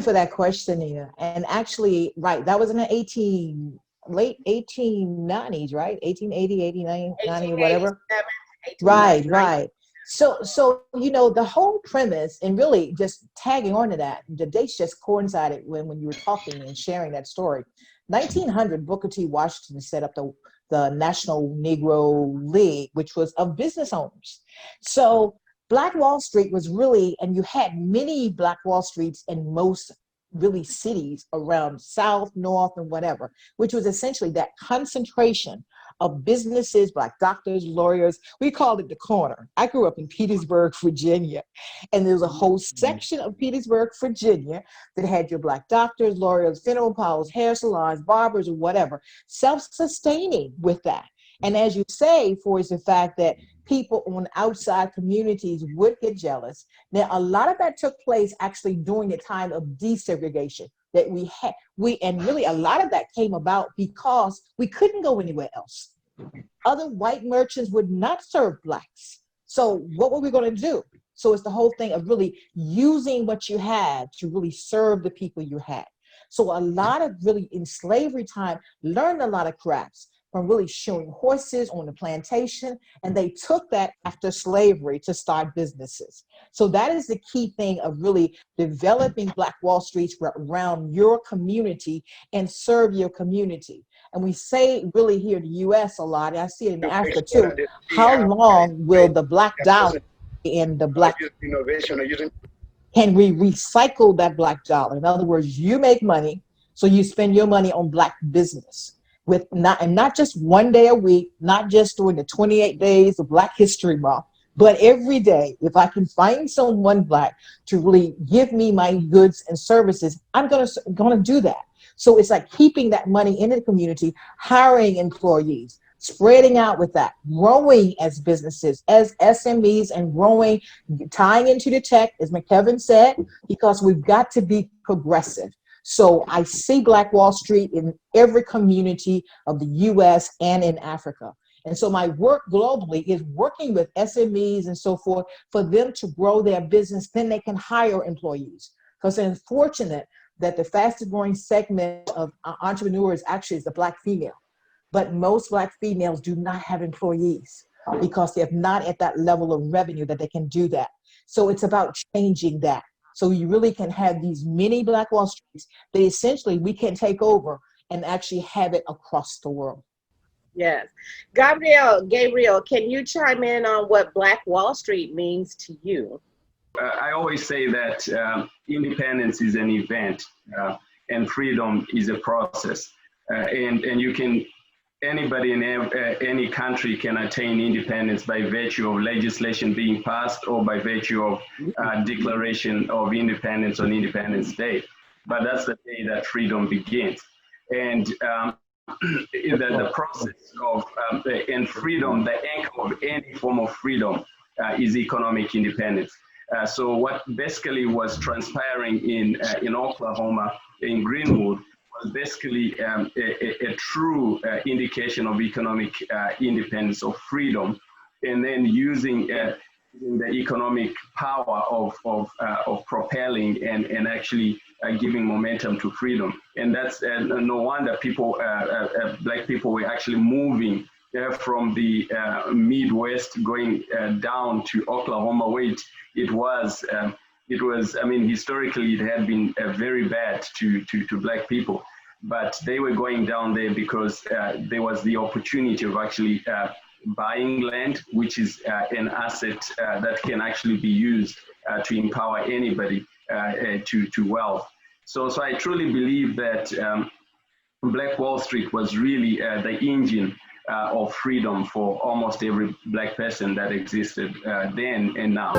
you for that question, Nina. And actually, right, that was in the late 1890s, right? 1880, 89, 90, whatever. 1887, Right, 1899. right. So the whole premise, and really just tagging on to that, the dates just coincided when you were talking and sharing that story. 1900, Booker T. Washington set up the National Negro League, which was of business owners. So Black Wall Street was really, and you had many Black Wall Streets in most really cities around South, North, and whatever, which was essentially that concentration of businesses, Black doctors, lawyers. We called it the corner. I grew up in Petersburg, Virginia, and there's a whole section of Petersburg, Virginia that had your Black doctors, lawyers, funeral parlors, hair salons, barbers, or whatever, self-sustaining with that. And as you say, for is the fact that people on outside communities would get jealous. Now, a lot of that took place actually during the time of desegregation that we had. And really a lot of that came about because we couldn't go anywhere else. Other white merchants would not serve Blacks. So what were we going to do? So it's the whole thing of really using what you had to really serve the people you had. So a lot of really in slavery time learned a lot of crafts from really shoeing horses on the plantation, and they took that after slavery to start businesses. So that is the key thing of really developing Black Wall Streets around your community and serve your community. And we say really here in the US a lot, and I see it in Africa too, how long will the Black dollar and the Black innovation using, can we recycle that Black dollar? In other words, you make money, so you spend your money on Black business. With not just one day a week, not just during the 28 days of Black History Month, but every day. If I can find someone Black to really give me my goods and services, I'm gonna do that. So it's like keeping that money in the community, hiring employees, spreading out with that, growing as businesses, as SMEs, and growing, tying into the tech, as McKevin said, because we've got to be progressive. So I see Black Wall Street in every community of the US and in Africa. And so my work globally is working with SMEs and so forth for them to grow their business, then they can hire employees. Because it's unfortunate that the fastest growing segment of entrepreneurs actually is the Black female. But most Black females do not have employees because they're not at that level of revenue that they can do that. So it's about changing that. So you really can have these mini Black Wall Streets that essentially we can take over and actually have it across the world. Yes. Gabriel, can you chime in on what Black Wall Street means to you? I always say that independence is an event and freedom is a process. And you can, anybody in any country can attain independence by virtue of legislation being passed or by virtue of declaration of independence on Independence Day. But that's the day that freedom begins. And the process of and freedom, the anchor of any form of freedom is economic independence. So what basically was transpiring in Oklahoma, in Greenwood, was basically a true indication of economic independence, of freedom, and then using the economic power of propelling and actually giving momentum to freedom. And that's no wonder people, Black people, were actually moving from the Midwest going down to Oklahoma, where it was, I mean, historically it had been very bad to Black people, but they were going down there because there was the opportunity of actually buying land, which is an asset that can actually be used to empower anybody to wealth. So I truly believe that Black Wall Street was really the engine of freedom for almost every Black person that existed then and now.